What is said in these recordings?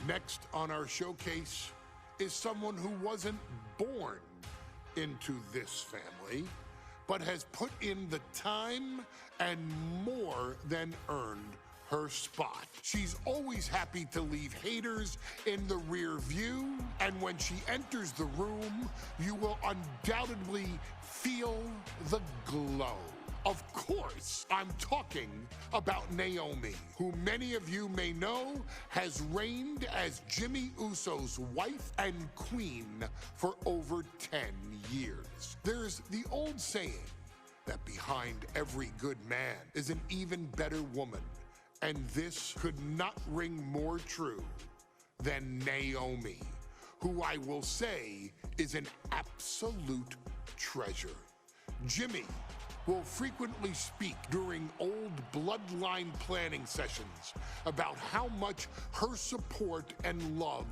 Next on our showcase is someone who wasn't born into this family, but has put in the time and more than earned her spot. She's always happy to leave haters in the rear view, and when she enters the room, you will undoubtedly feel the glow. Of course, I'm talking about Naomi, who many of you may know has reigned as Jimmy Uso's wife and queen for over 10 years. There's the old saying that behind every good man is an even better woman, and this could not ring more true than Naomi, who I will say is an absolute treasure. Jimmy will frequently speak during old Bloodline planning sessions about how much her support and love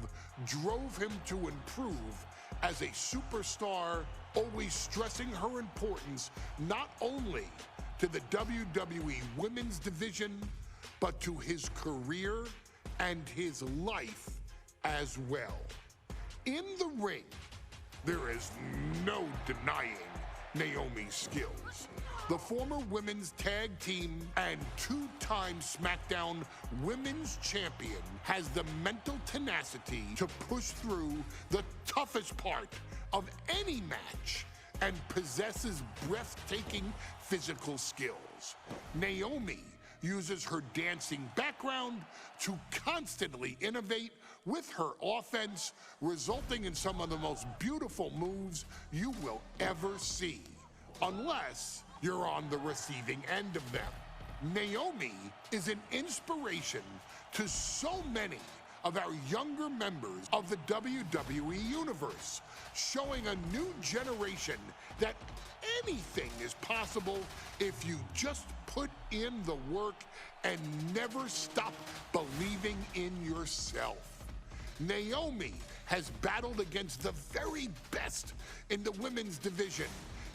drove him to improve as a superstar, always stressing her importance not only to the WWE Women's Division, but to his career and his life as well. In the ring, there is no denying Naomi's skills. The former women's tag team and two-time SmackDown Women's Champion has the mental tenacity to push through the toughest part of any match and possesses breathtaking physical skills. Naomi uses her dancing background to constantly innovate with her offense, resulting in some of the most beautiful moves you will ever see, unless you're on the receiving end of them. Naomi is an inspiration to so many of our younger members of the WWE Universe, showing a new generation that anything is possible if you just put in the work and never stop believing in yourself. Naomi has battled against the very best in the women's division,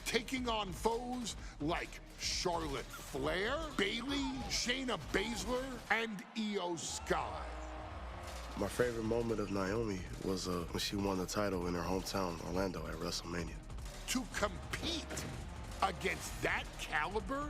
taking on foes like Charlotte Flair, Bayley, Shayna Baszler, and Io Sky. My favorite moment of Naomi was when she won the title in her hometown, Orlando, at WrestleMania. To compete against that caliber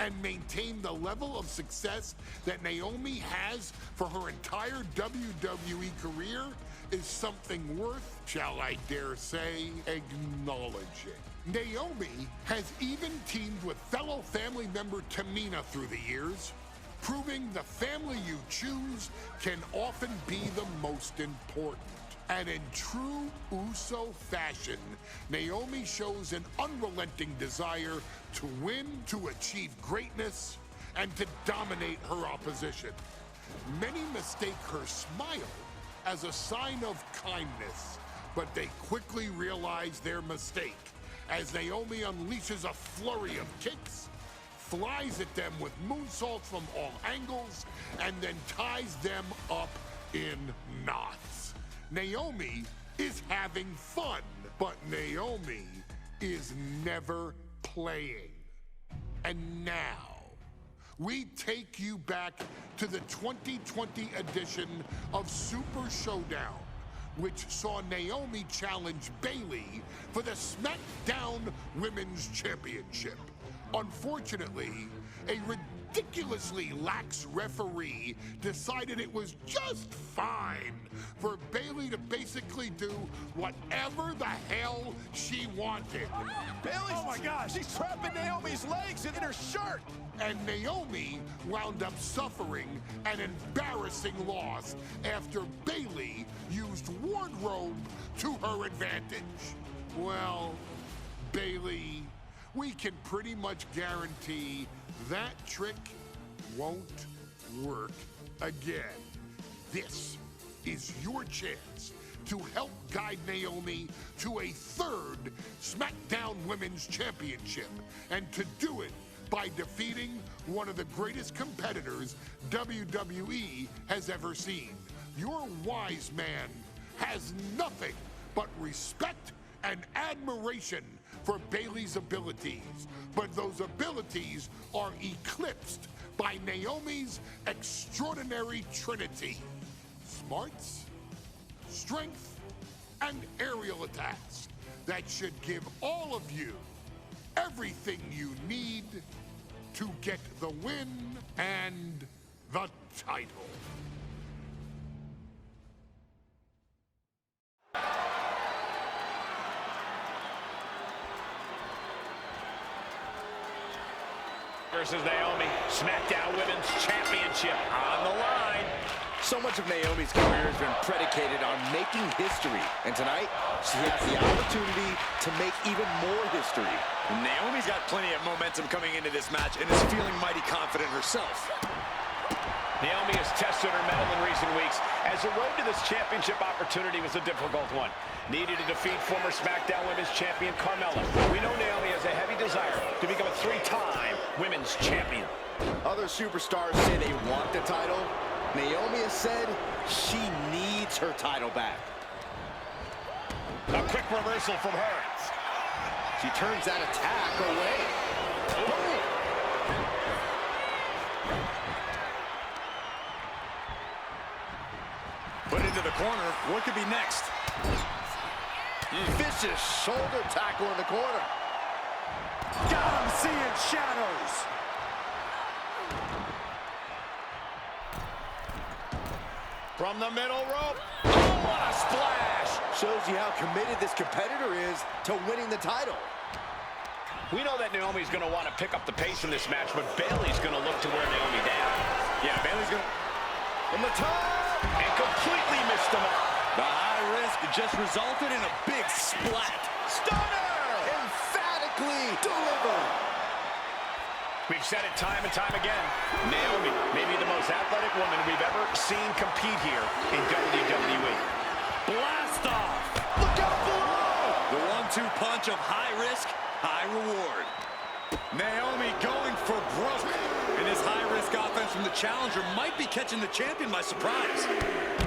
and maintain the level of success that Naomi has for her entire WWE career is something worth, shall I dare say, acknowledging. Naomi has even teamed with fellow family member Tamina through the years, proving the family you choose can often be the most important. And in true Uso fashion, Naomi shows an unrelenting desire to win, to achieve greatness, and to dominate her opposition. Many mistake her smile as a sign of kindness, but they quickly realize their mistake as Naomi unleashes a flurry of kicks, flies at them with moonsaults from all angles, and then ties them up in knots. Naomi is having fun, but Naomi is never playing. And now, we take you back to the 2020 edition of Super Showdown, which saw Naomi challenge Bayley for the SmackDown Women's Championship. Unfortunately, a ridiculously lax referee decided it was just fine for Bayley to basically do whatever the hell she wanted. Bayley, oh my gosh, she's trapping Naomi's legs in her shirt. And Naomi wound up suffering an embarrassing loss after Bayley used wardrobe to her advantage. Well, Bayley, we can pretty much guarantee that trick won't work again. This is your chance to help guide Naomi to a third SmackDown Women's Championship, and to do it by defeating one of the greatest competitors WWE has ever seen. Your wise man has nothing but respect and admiration for Bayley's abilities, but those abilities are eclipsed by Naomi's extraordinary trinity: smarts, strength, and aerial attacks that should give all of you everything you need to get the win and the title. Versus Naomi, SmackDown Women's Championship on the line. So much of Naomi's career has been predicated on making history. And tonight, she has the opportunity to make even more history. Naomi's got plenty of momentum coming into this match and is feeling mighty confident herself. Naomi has tested her mettle in recent weeks, as the road to this championship opportunity was a difficult one. Needed to defeat former SmackDown Women's Champion Carmella. We know Naomi has a heavy desire to become a 3-time Women's Champion. Other superstars say they want the title. Naomi has said she needs her title back. A quick reversal from her. She turns that attack away. Boom. Put into the corner. What could be next? Vicious shoulder tackle in the corner. Got him seeing shadows. From the middle rope. Oh, what a splash! Shows you how committed this competitor is to winning the title. We know that Naomi's going to want to pick up the pace in this match, but Bayley's going to look to wear Naomi down. Yeah, Bayley's going to... From the top! And completely missed him up. The high risk just resulted in a big splat. Stunner! Emphatically delivered. We've said it time and time again. Naomi may be the most athletic woman we've ever seen compete here in WWE. Blast off! Look out below! The 1-2 punch of high risk, high reward. Naomi going for broke. And this high-risk offense from the challenger might be catching the champion by surprise.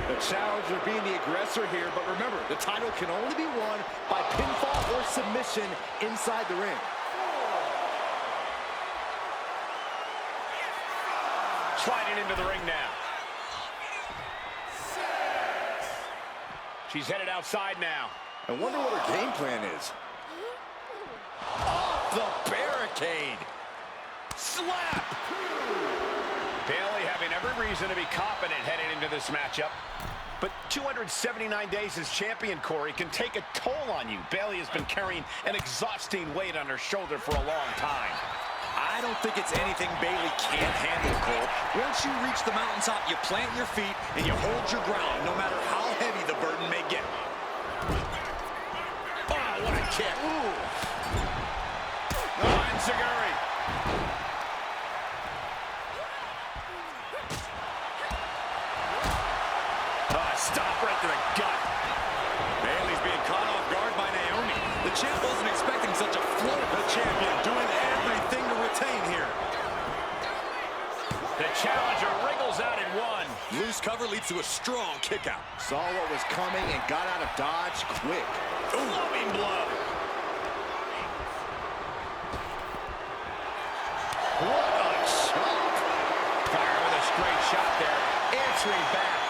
The challenger being the aggressor here, but remember, the title can only be won by pinfall or submission inside the ring. Sliding into the ring now. She's headed outside now. I wonder what her game plan is. Off the barricade. Slap! Bayley having every reason to be confident heading into this matchup. But 279 days as champion, Corey, can take a toll on you. Bayley has been carrying an exhausting weight on her shoulder for a long time. I don't think it's anything Bayley can't handle, Cole. Once you reach the mountaintop, you plant your feet and you hold your ground, no matter how heavy the burden may get. Oh, what a kick. Ooh. Oh, and Zaguri. Stop right to the gut. Bayley's being caught off guard by Naomi. The champ wasn't expecting such a flow of the champion, doing everything to retain here. The challenger wriggles out in one. Loose cover leads to a strong kick out. Saw what was coming and got out of dodge quick. Loving blow. What a shot. Fire with a straight shot there. Answering back.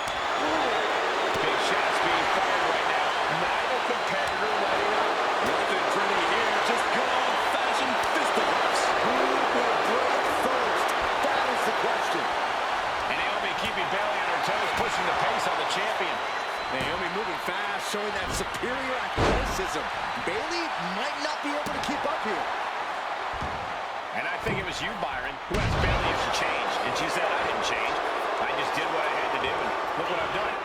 Big shots being fired right now. Neither competitor letting up. Nothing pretty here, just good old-fashioned fisticuffs. Who will break first? That is the question. And Naomi keeping Bayley on her toes, pushing the pace on the champion. Naomi moving fast, showing that superior athleticism. Bayley might not be able to keep up here. And I think it was you, Byron, who asked Bayley if she changed. And she said, I didn't change. I just did what I had to do, and look what I've done.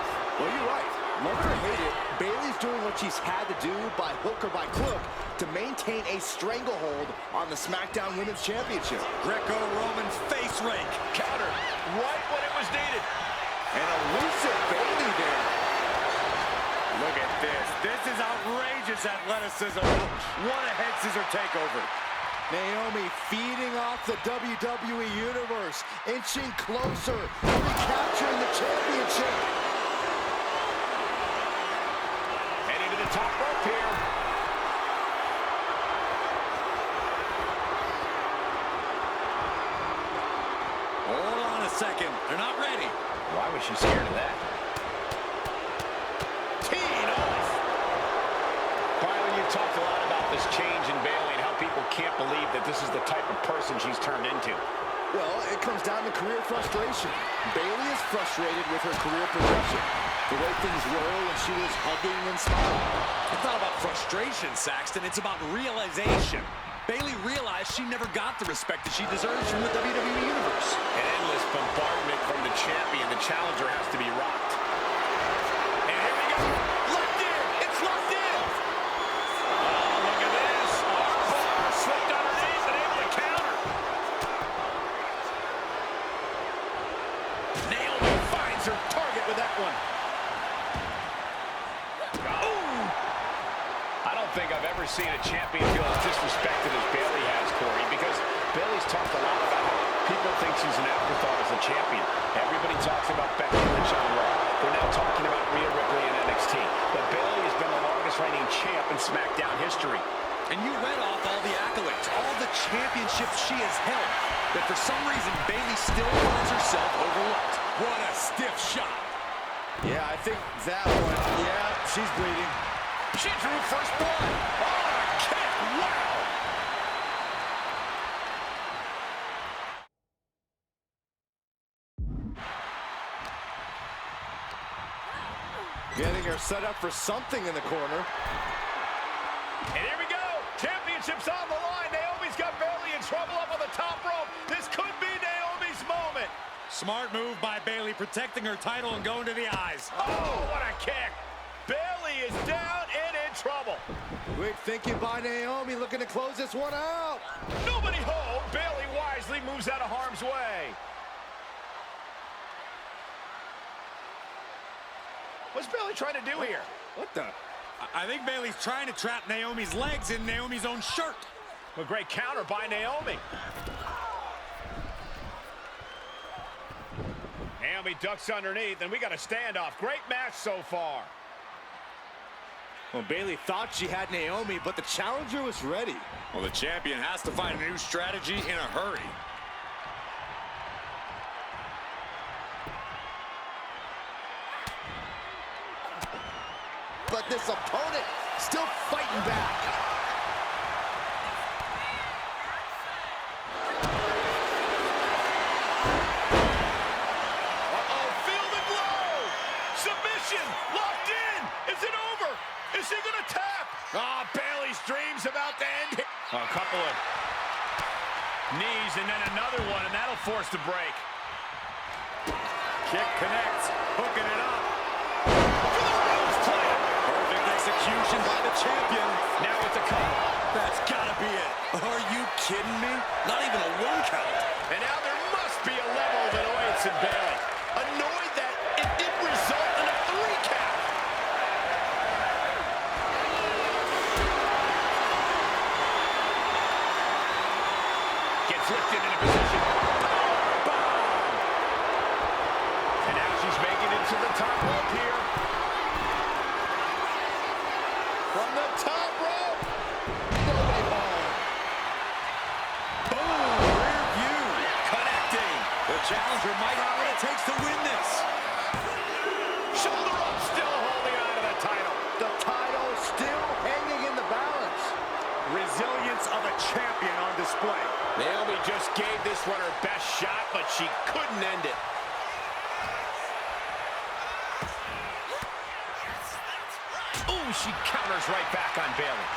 Well, you're right. Love it or hate it, Bayley's doing what she's had to do by hook or by crook to maintain a stranglehold on the SmackDown Women's Championship. Greco-Roman face rake. Counter right when it was needed. And elusive Bayley there. Look at this. This is outrageous athleticism. What a head scissor takeover. Naomi feeding off the WWE Universe, inching closer, recapturing the championship. Heading to the top rope here. Hold on a second. They're not ready. Why was she scared of that? believe that this is the type of person she's turned into. Well, it comes down to career frustration. Bayley is frustrated with her career progression. The way things were when she was hugging and smiling. It's not about frustration, Saxton. It's about realization. Bayley realized she never got the respect that she deserves from the WWE Universe. An endless bombardment from the champion. The challenger has to be rocked. And here we go. Locked in. It's locked in. Oh, look at this. Armbar slipped underneath and able to counter. Naomi finds her target with that one. I don't think I've ever seen a champion feel as disrespected as Bayley has, Corey, because Bayley's talked a lot about how people think she's an afterthought as a champion. Everybody talks about Becky Lynch on Raw. They're now talking about Rhea Ripley in NXT. But Bayley has been the longest reigning champ in SmackDown history. And you read off all the accolades, all the championships she has held. But for some reason, Bayley still finds herself overlooked. What a stiff shot. Yeah, I think that one, yeah, she's bleeding. She drew first blood. Oh, a kick. Wow. Getting her set up for something in the corner. And here we go. Championship's on the line. Naomi's got Bayley in trouble up on the top rope. This could be Naomi's moment. Smart move by Bayley, protecting her title and going to the eyes. Oh, what a kick. Bayley is down and in trouble. Quick thinking by Naomi, looking to close this one out. Nobody home. Bayley wisely moves out of harm's way. What's Bayley trying to do here? What the? I think Bayley's trying to trap Naomi's legs in Naomi's own shirt. A great counter by Naomi. Naomi ducks underneath, and we got a standoff. Great match so far. Well, Bayley thought she had Naomi, but the challenger was ready. Well, the champion has to find a new strategy in a hurry. But this opponent still fighting back. Uh-oh, feel the blow! Submission, locked in! Is it over? Is he gonna tap? Ah, Bayley's dreams about to end. A couple of knees and then another one, and that'll force the break. Kick connects, hooking it up. For the Rose play. Perfect execution by the champion. Now it's a cover. That's gotta be it. Are you kidding me? Not even a 1 count. And now there must be a level of annoyance in Bayley. Annoyed that it didn't result in a 3 count. Gets lifted into position. Bomb! And now she's making it to the top rope here. From the top rope. Nobody home. Boom, rear view. Connecting. The challenger might have what it takes to win this. Shoulder up, still holding on to the title. The title still hanging in the balance. Resilience of a champion on display. Naomi just gave this one her best shot, but she couldn't end it. Ooh, she counters right back on Bayley.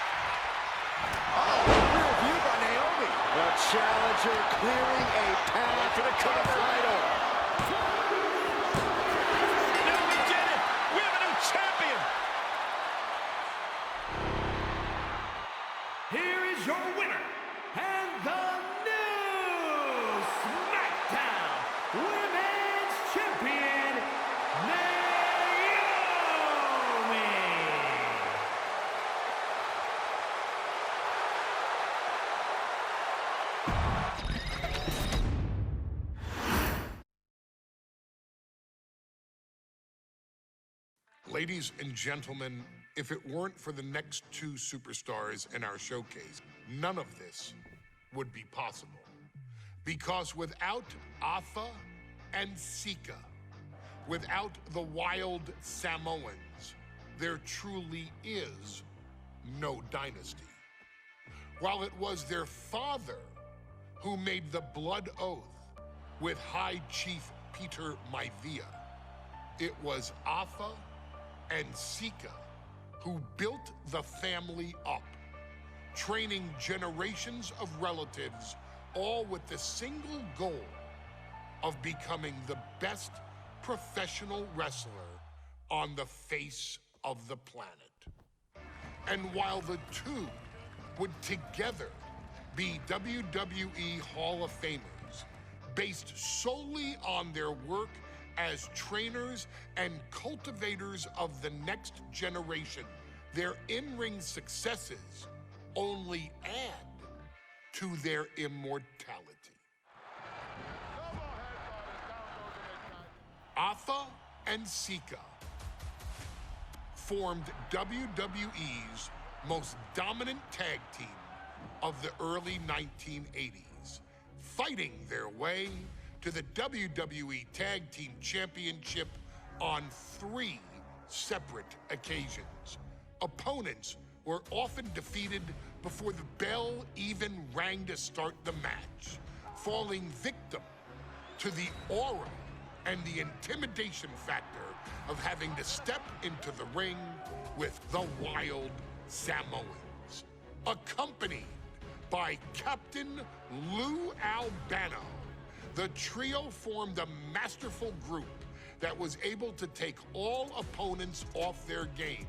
Rear view by Naomi. The challenger clearing a path For the cover. title. Naomi did it! We have a new champion! Here is your winner, and the new SmackDown Women's Champion, Naomi. Ladies and gentlemen, if it weren't for the next 2 superstars in our showcase, none of this would be possible. Because without Atha and Sika, without the Wild Samoans, there truly is no dynasty. while it was their father who made the blood oath with High Chief Peter Maivia, it was Afa and Sika who built the family up, training generations of relatives, all with the single goal of becoming the best professional wrestler on the face of the planet. And while the two would together be WWE Hall of Famers, based solely on their work as trainers and cultivators of the next generation, their in-ring successes only add to their immortality. Afa and Sika formed WWE's most dominant tag team of the early 1980s, fighting their way to the WWE Tag Team Championship on 3 separate occasions. Opponents were often defeated before the bell even rang to start the match, falling victim to the aura and the intimidation factor of having to step into the ring with the Wild Samoans. Accompanied by Captain Lou Albano, the trio formed a masterful group that was able to take all opponents off their game,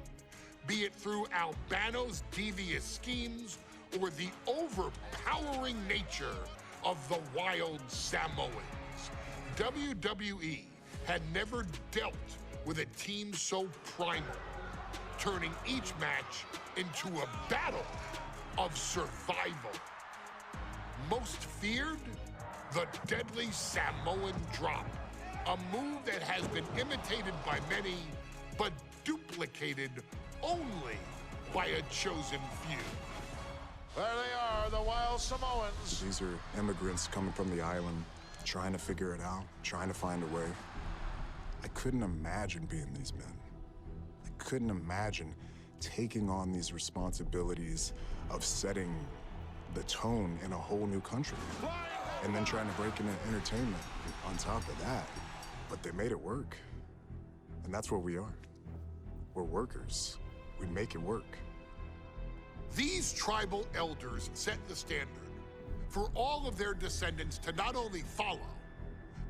be it through Albano's devious schemes or the overpowering nature of the Wild Samoans. WWE had never dealt with a team so primal, turning each match into a battle of survival. Most feared, the deadly Samoan drop, a move that has been imitated by many, but duplicated only by a chosen few. There they are, the Wild Samoans. These are immigrants coming from the island, trying to figure it out, trying to find a way. I couldn't imagine being these men. I couldn't imagine taking on these responsibilities of setting the tone in a whole new country, and then trying to break into entertainment on top of that. But they made it work. And that's what we are. We're workers. We make it work. These tribal elders set the standard for all of their descendants to not only follow,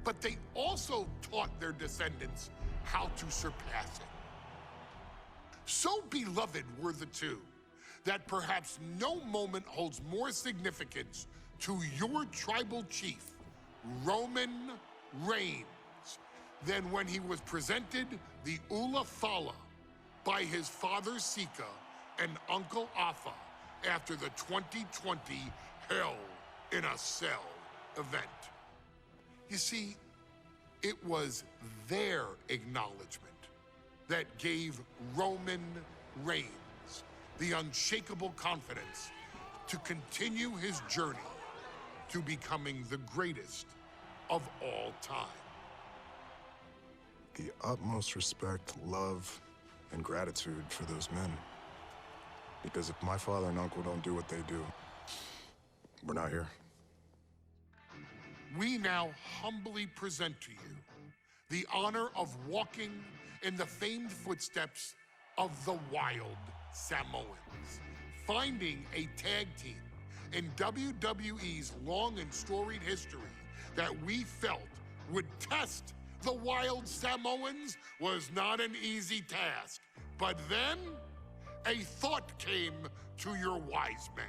but they also taught their descendants how to surpass it. So beloved were the two that perhaps no moment holds more significance to your tribal chief, Roman Reigns, than when he was presented the Ula Fala by his father Sika and Uncle Afa after the 2020 Hell in a Cell event. You see, it was their acknowledgement that gave Roman Reigns the unshakable confidence to continue his journey to becoming the greatest of all time. The utmost respect, love, and gratitude for those men. Because if my father and uncle don't do what they do, we're not here. We now humbly present to you the honor of walking in the famed footsteps of the Wild Samoans, finding a tag team in WWE's long and storied history that we felt would test the Wild Samoans was not an easy task. But then a thought came to your wise man.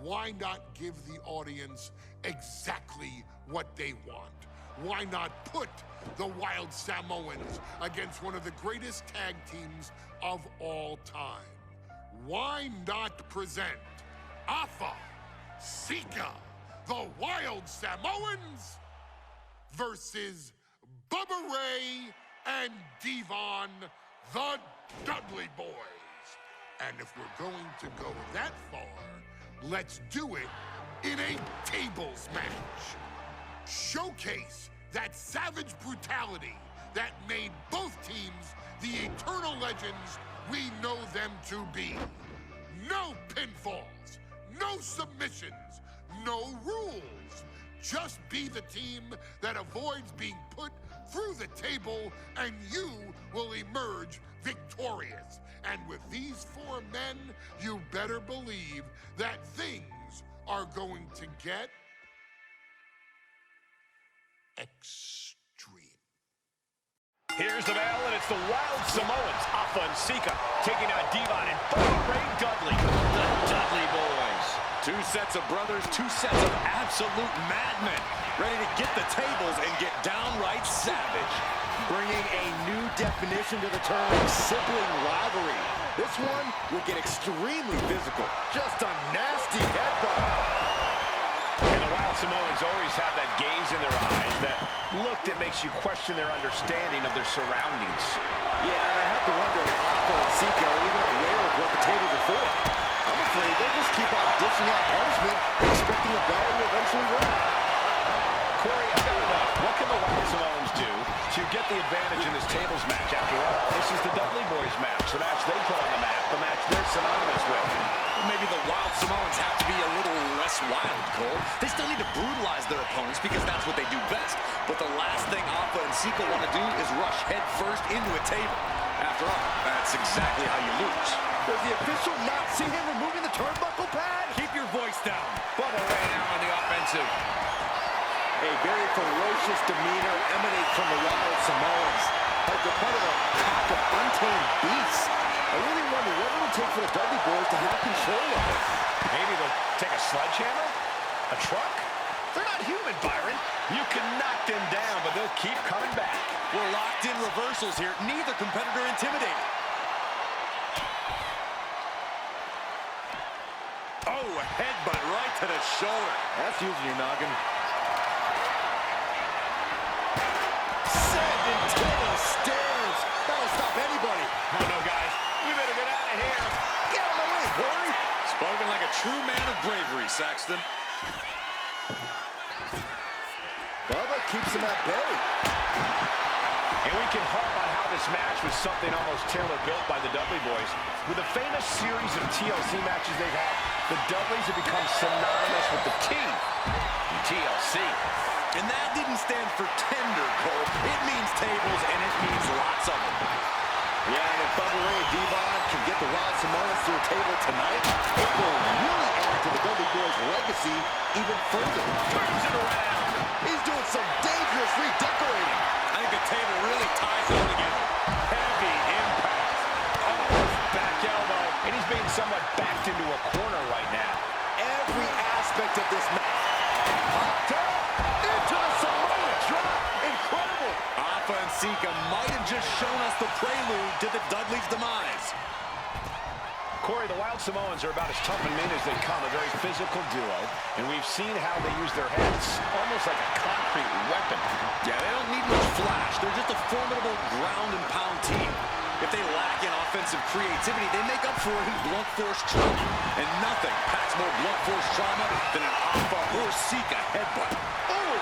Why not give the audience exactly what they want? Why not put the Wild Samoans against one of the greatest tag teams of all time? Why not present Afa, Sika, the Wild Samoans versus Bubba Ray and Devon, the Dudley Boys? And if we're going to go that far, let's do it in a tables match. Showcase that savage brutality that made both teams the eternal legends we know them to be. No pinfalls, no submissions, no rules. Just be the team that avoids being put through the table, and you will emerge victorious. And with these 4 men, you better believe that things are going to get extreme. Here's the bell, and it's the Wild Samoans, Alpha and Sika, taking on Devon and Ray Dudley, the Dudley Boys. 2 sets of brothers, 2 sets of absolute madmen, ready to get the tables and get downright savage. Bringing a new definition to the term sibling rivalry. This one will get extremely physical. Just a nasty headbutt. And the Wild Samoans always have that gaze in their eyes, that look that makes you question their understanding of their surroundings. Yeah, and I have to wonder if Alpha and Sika are even aware of what the tables are for. I'm afraid they just keep on dishing out punishment, expecting a bell to eventually ring. Corey, I've got enough. What can the Wild Samoans do to get the advantage in this tables match? After all, this is the Dudley Boys match, the match they put on the map, the match they're synonymous with. Well, maybe the Wild Samoans have to be a little less wild, Cole. They still need to brutalize their opponents because that's what they do best. But the last thing Alpha and Sika want to do is rush head first into a table. After all, that's exactly how you lose. Does the official not see him removing the turnbuckle pad? Keep your voice down. Bubba Ray now on the offensive. A very ferocious demeanor emanates from the Wild Samoans, like they're part of a pack of untamed beasts. I really wonder what it would take for the Dudley Boys to have control of it. Maybe they'll take a sledgehammer? A truck? They're not human, Byron. You can knock them down, but they'll keep coming back. We're locked in reversals here. Neither competitor intimidated. Oh, a headbutt right to the shoulder. That's using your noggin. Stairs. That'll stop anybody. Oh, no, guys. We better get out of here. Get out of the way, Corey. Spoken like a true man of bravery, Saxton. Bubba keeps him at bay. And we can harp on how this match was something almost tailor-built by the Dudley Boys. With a famous series of TLC matches they've had, the Dudleys have become synonymous with the T in TLC. And that didn't stand for tender, Cole. It means tables, and it means lots of them. Yeah, and if Bubba Ray and Devon can get the Wild Samoans to a table tonight, it will really add to the Dudley Boys' legacy even further. Turns it around. He's doing some dangerous redecorating. I think the table really ties it all together. Heavy impact. Oh, back elbow. And he's being somewhat backed into a corner right now. Every aspect of this match. Popped up into the Samoan drop. Incredible. Alpha and Sika might have just shown us the prelude to the Dudley's demise. Corey, the Wild Samoans are about as tough and mean as they come, a very physical duo, and we've seen how they use their heads almost like a concrete weapon. Yeah, they don't need much flash. They're just a formidable ground and pound team. If they lack in offensive creativity, they make up for it in blunt force trauma. And nothing packs more blunt force trauma than an Alpha or Sika headbutt. Oh!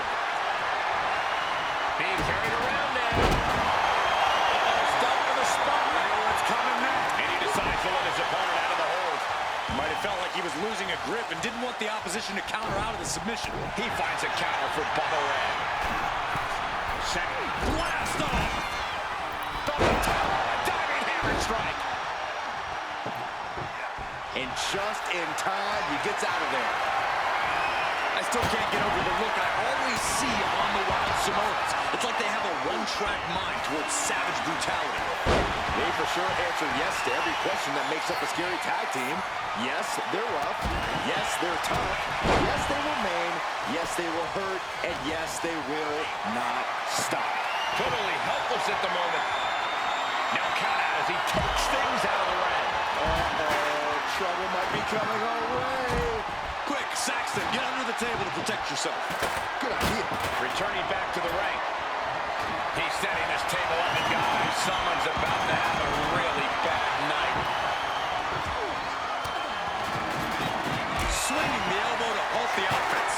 Being carried around now. Stuck to the spot. What's coming next? And he decides to let his opponent out of the hold. Might have felt like he was losing a grip and didn't want the opposition to counter out of the submission. He finds a counter for Bubba Ray. Second. Blast off! Double top. Diving hammer strike. And just in time, he gets out of there. I still can't get over the look I always see on the Wild Samoans. It's like they have a one-track mind towards savage brutality. They for sure answer yes to every question that makes up a scary tag team. Yes, they're rough. Yes, they're tough. Yes, they will maim. Yes, they will hurt. And yes, they will not stop. Totally helpless at the moment. Now count out as he takes things out of the ring. Uh-oh, trouble might be coming our way. Quick, Saxton, get under the table to protect yourself. Good idea. Returning back to the ring. He's setting this table up, and guys, someone's about to have a really bad night. Swinging the elbow to halt the offense.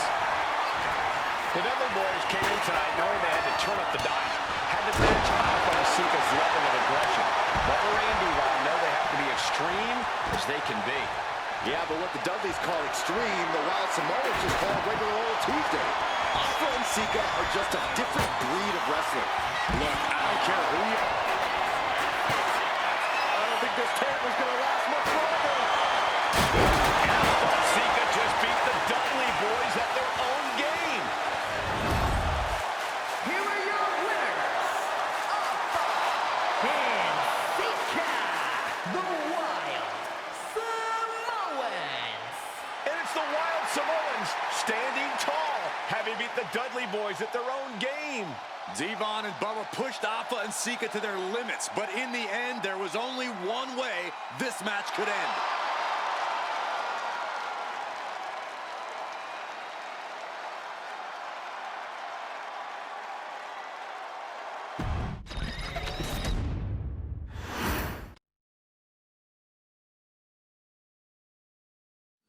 The Dudley Boys came in tonight knowing they had to turn up the dial. Had to match Alpha and Sika's level of aggression. Bubba Ray and Devon know they have to be extreme as they can be. Yeah, but what the Dudleys call extreme, the Wild Samoans just call regular old Tuesday. Alpha and Sika are just a different breed of wrestler. Look, I don't care who you are. I don't think this camera's going to last much longer. Alpha and Sika just beat the Dudley boys at their own game. Here are your winners, Alpha and Sika, the Wild Samoans. And it's the Wild Samoans standing tall, having beat the Dudley boys at their own game. Devon and Bubba pushed Alpha and Sika to their limits, but in the end, there was only one way this match could end.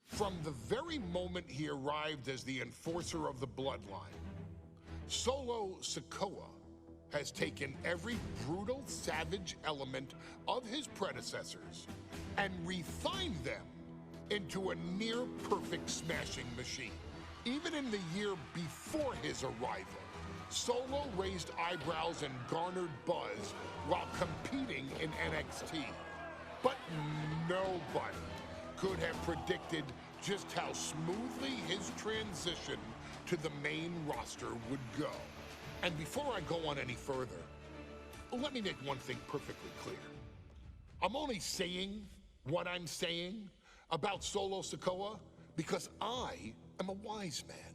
From the very moment he arrived as the enforcer of the Bloodline, Solo Sikoa has taken every brutal, savage element of his predecessors and refined them into a near-perfect smashing machine. Even in the year before his arrival, Solo raised eyebrows and garnered buzz while competing in NXT. But nobody could have predicted just how smoothly his transition to the main roster would go. And before I go on any further, let me make one thing perfectly clear. I'm only saying what I'm saying about Solo Sikoa because I am a wise man.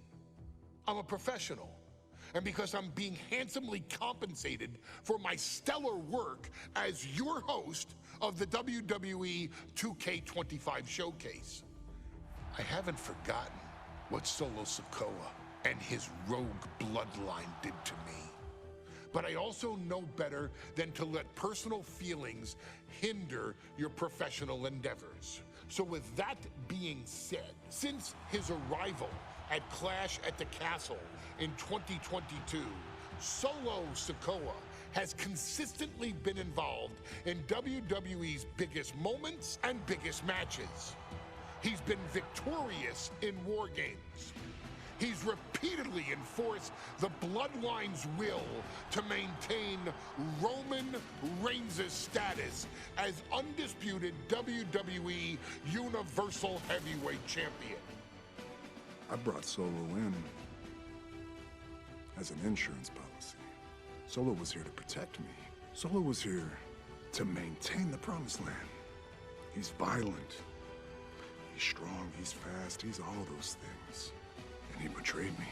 I'm a professional. And because I'm being handsomely compensated for my stellar work as your host of the WWE 2K25 Showcase. I haven't forgotten what Solo Sikoa and his rogue bloodline did to me. But I also know better than to let personal feelings hinder your professional endeavors. So with that being said, since his arrival at Clash at the Castle in 2022, Solo Sikoa has consistently been involved in WWE's biggest moments and biggest matches. He's been victorious in War Games. He's repeatedly enforced the Bloodline's will to maintain Roman Reigns' status as undisputed WWE Universal Heavyweight Champion. I brought Solo in as an insurance policy. Solo was here to protect me. Solo was here to maintain the promised land. He's violent. He's strong, he's fast, he's all those things. And he betrayed me.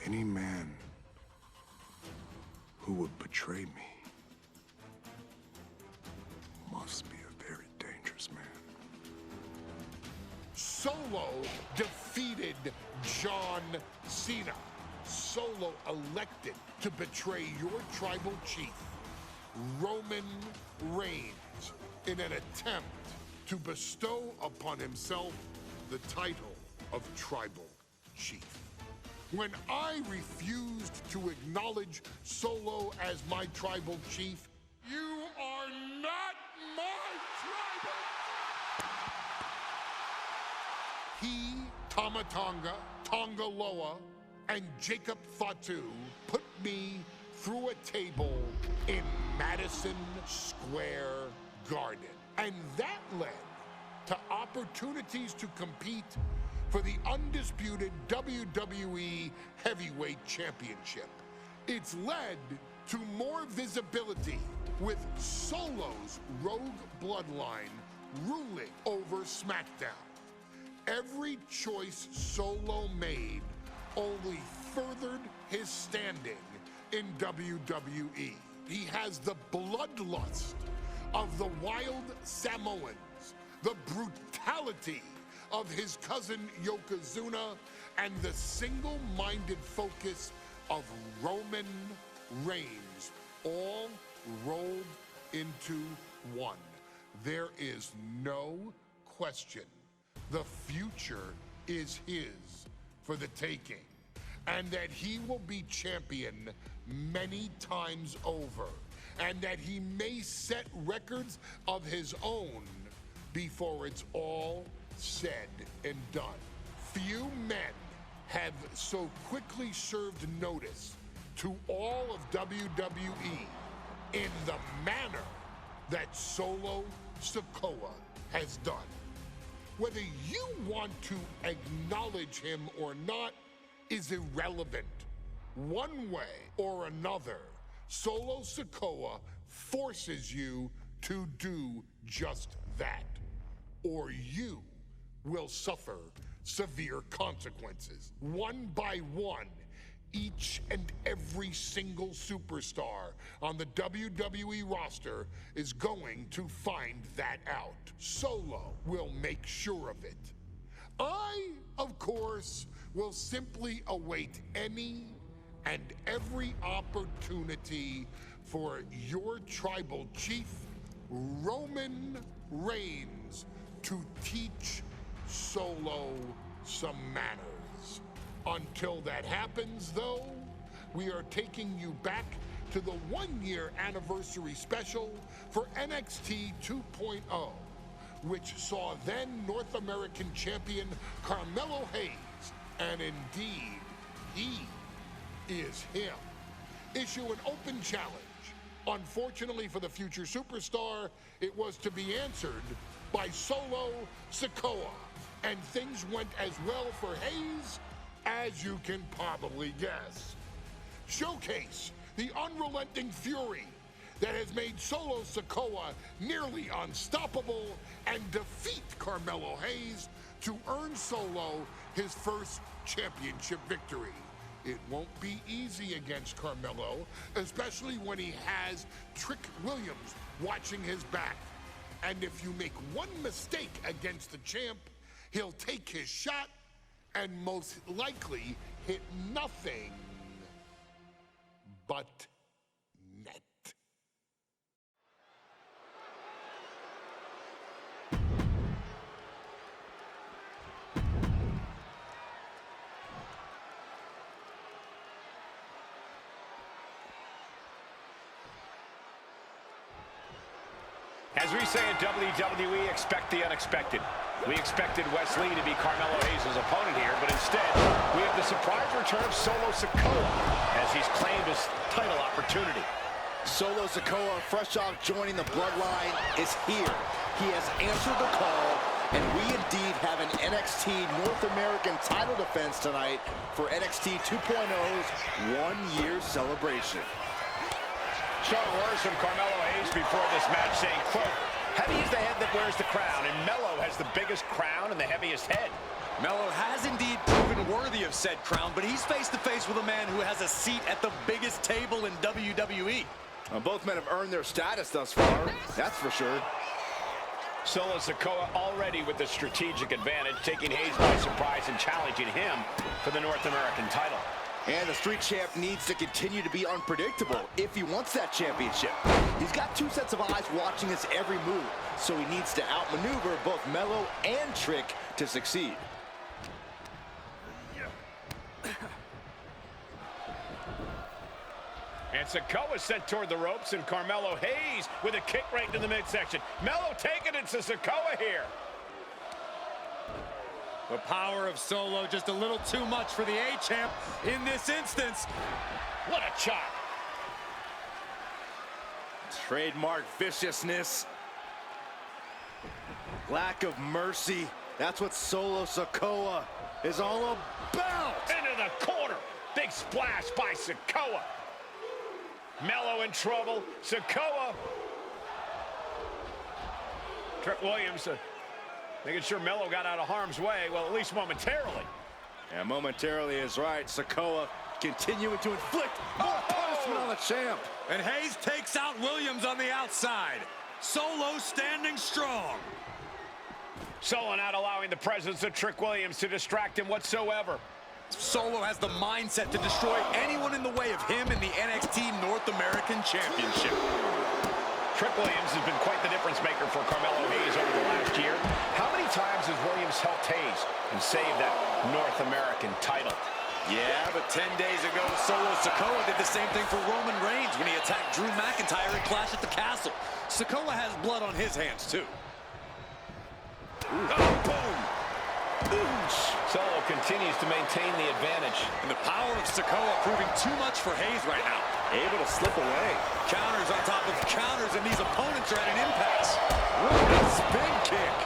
Any man who would betray me must be a very dangerous man. Solo defeated John Cena. Solo elected to betray your tribal chief, Roman Reigns, in an attempt to bestow upon himself the title of tribal chief. When I refused to acknowledge Solo as my tribal chief, you are not my tribal. He, Tama Tonga, Tonga Loa, and Jacob Fatu put me through a table in Madison Square Garden. And that led to opportunities to compete for the undisputed WWE Heavyweight Championship. It's led to more visibility with Solo's rogue bloodline ruling over SmackDown. Every choice Solo made only furthered his standing in WWE. He has the bloodlust of the Wild Samoans, the brutality of his cousin Yokozuna, and the single-minded focus of Roman Reigns, all rolled into one. There is no question the future is his for the taking, and that he will be champion many times over, and that he may set records of his own before it's all said and done. Few men have so quickly served notice to all of WWE in the manner that Solo Sikoa has done. Whether you want to acknowledge him or not is irrelevant. One way or another, Solo Sikoa forces you to do just that, or you will suffer severe consequences. One by one, each and every single superstar on the WWE roster is going to find that out. Solo will make sure of it. I, of course, will simply await any and every opportunity for your tribal chief, Roman Reigns, to teach Solo some manners. Until that happens, though, we are taking you back to the one-year anniversary special for NXT 2.0, which saw then North American champion Carmelo Hayes, and indeed, he is him, issue an open challenge. Unfortunately for the future superstar, it was to be answered by Solo Sikoa, and things went as well for Hayes as you can probably guess. Showcase the unrelenting fury that has made Solo Sikoa nearly unstoppable and defeat Carmelo Hayes to earn Solo his first championship victory. It won't be easy against Carmelo, especially when he has Trick Williams watching his back. And if you make one mistake against the champ, he'll take his shot and most likely hit nothing but net. As we say in WWE, expect the unexpected. We expected Wes Lee to be Carmelo Hayes' opponent here, but instead, we have the surprise return of Solo Sikoa as he's claimed his title opportunity. Solo Sikoa, fresh off joining the Bloodline, is here. He has answered the call, and we indeed have an NXT North American title defense tonight for NXT 2.0's one-year celebration. Strong words from Carmelo Hayes before this match saying, quote, heavy is the head that wears the crown, and Melo has the biggest crown and the heaviest head. Melo has indeed proven worthy of said crown, but he's face-to-face with a man who has a seat at the biggest table in WWE. Both men have earned their status thus far, that's for sure. Solo Sikoa already with the strategic advantage, taking Hayes by surprise and challenging him for the North American title. And the street champ needs to continue to be unpredictable if he wants that championship. He's got two sets of eyes watching his every move, so he needs to outmaneuver both Melo and Trick to succeed. And Sikoa sent toward the ropes, and Carmelo Hayes with a kick right into the midsection. Melo taking it to Sikoa here. The power of Solo just a little too much for the A-Champ in this instance. What a chop. Trademark viciousness. Lack of mercy. That's what Solo Sikoa is all about. Into the corner. Big splash by Sikoa. Melo in trouble. Sikoa. Trick Williams making sure Melo got out of harm's way, well, at least momentarily. And momentarily is right. Sikoa continuing to inflict more punishment on the champ. And Hayes takes out Williams on the outside. Solo standing strong. Solo not allowing the presence of Trick Williams to distract him whatsoever. Solo has the mindset to destroy anyone in the way of him in the NXT North American Championship. Trick Williams has been quite the difference maker for Carmelo Hayes over the last year. How many times has Williams helped Hayes and saved that North American title? Yeah, but 10 days ago, Solo Sikoa did the same thing for Roman Reigns when he attacked Drew McIntyre at Clash at the Castle. Sikoa has blood on his hands, too. Oh, boom. Solo continues to maintain the advantage. And the power of Sikoa proving too much for Hayes right now. Able to slip away. Counters on top of counters, and these opponents are at an impasse. Running spin kick.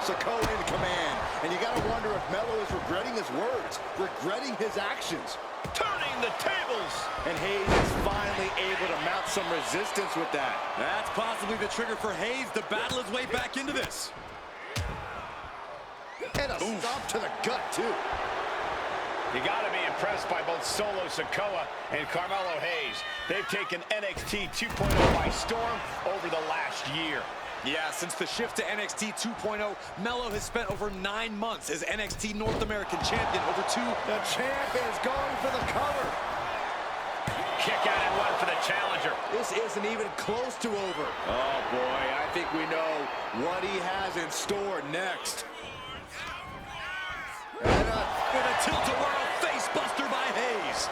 Sikoa in command. And you got to wonder if Melo is regretting his words, regretting his actions. Turning the tables. And Hayes is finally able to mount some resistance with that. That's possibly the trigger for Hayes to battle his way back into this. And a stomp to the gut, too. You got to be impressed by both Solo Sikoa and Carmelo Hayes. They've taken NXT 2.0 by storm over the last year. Yeah, since the shift to NXT 2.0, Melo has spent over 9 months as NXT North American Champion. The champ is going for the cover. Kick out and one for the challenger. This isn't even close to over. Oh, boy, I think we know what he has in store next. With a tilt-a-whirl face buster by Hayes.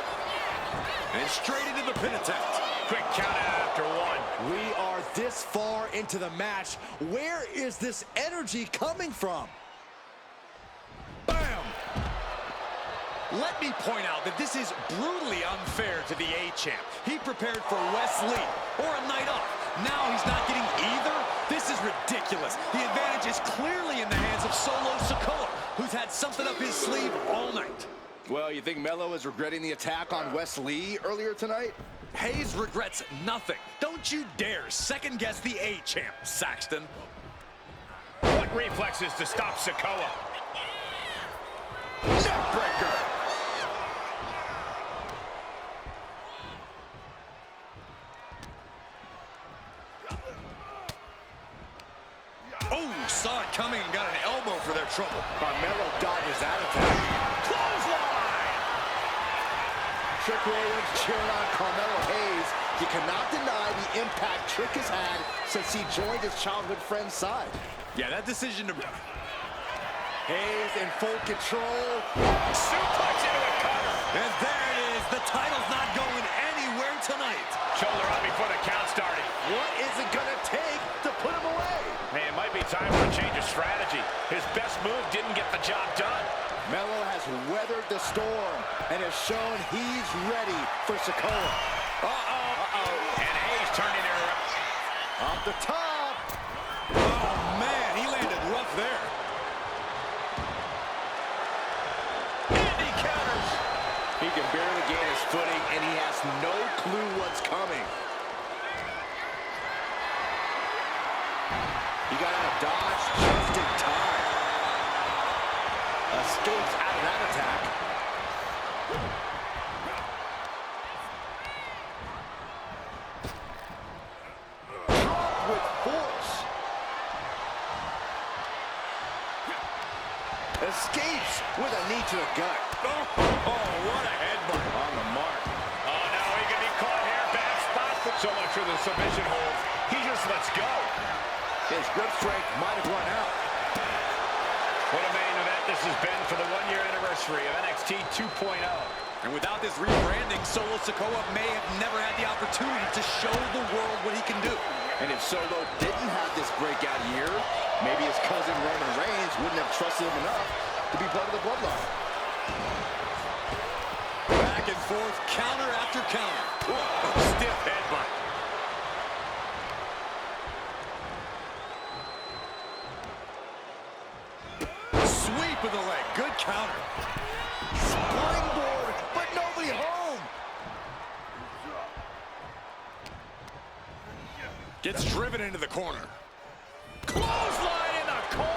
And straight into the pin attempt. Quick count out after one. We are this far into the match. Where is this energy coming from? Bam! Let me point out that this is brutally unfair to the A-Champ. He prepared for Wes Lee or a night off. Now he's not getting either. This is ridiculous. The advantage is clearly in the hands of Solo Sikoa, who's had something up his sleeve all night. Well, you think Melo is regretting the attack on Wes Lee earlier tonight? Hayes regrets nothing. Don't you dare second-guess the A-Champ, Saxton. What reflexes to stop Sikoa? Neckbreaker! Oh, saw it coming and got an elbow for their trouble. Carmelo dodges that attack. Clothesline! Trick Williams cheering on Carmelo Hayes. You cannot deny the impact Trick has had since he joined his childhood friend's side. Yeah, that decision to... Hayes in full control. Suplex into a cover. And there it is. The title's not going anywhere tonight. Shoulder up before the count started. What is it going to take to put him away? Man, it might be time for a change of strategy. His best move didn't get the job done. Melo has weathered the storm and has shown he's ready for Sikoa. And Hayes turning it around. Off the top. Oh, man, he landed rough there. And he counters. He can barely gain his footing, and he has no clue what's coming. He got out of dodge just in time. Escapes out of that attack. Drop with force. Escapes with a knee to the gut. Oh, what a headbutt. On the mark. Oh, no, he can be caught here. Bad spot. So much for the submission hold. He just lets go. His grip strength might have run out. What a main event this has been for the one-year anniversary of NXT 2.0. And without this rebranding, Solo Sikoa may have never had the opportunity to show the world what he can do. And if Solo didn't have this breakout year, maybe his cousin Roman Reigns wouldn't have trusted him enough to be part of the Bloodline. Back and forth, counter after counter. Whoa, stiff headbutt. Sweep of the leg, good counter. Springboard, but nobody home. Gets driven into the corner. Clothesline in the corner.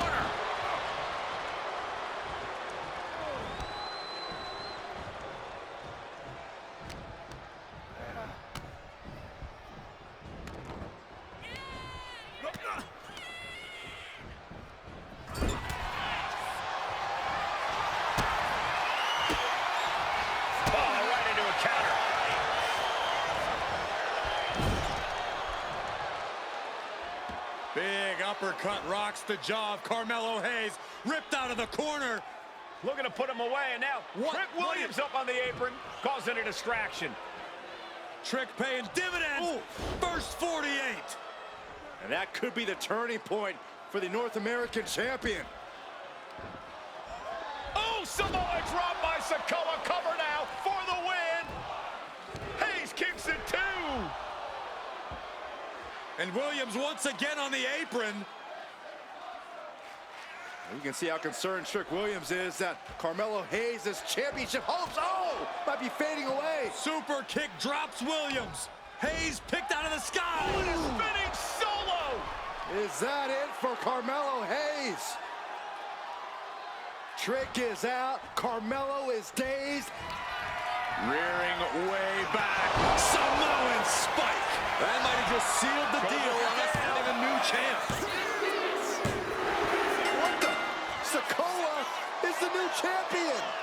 Big uppercut rocks the jaw of Carmelo Hayes. Ripped out of the corner. Looking to put him away, and now Trick Williams up on the apron, causing a distraction. Trick paying dividends. Ooh. First 48. And that could be the turning point for the North American champion. Oh, Samoa drop by Sikoa. Cover now for the win. Hayes kicks it too. And Williams once again on the apron. You can see how concerned Trick Williams is that Carmelo Hayes' championship hopes, might be fading away. Super kick drops Williams. Hayes picked out of the sky. What a spinning solo. Is that it for Carmelo Hayes? Trick is out. Carmelo is dazed. Rearing way back. Samoan spike. That might have just sealed the deal on us having a new champ. What the? Sikoa is the new champion.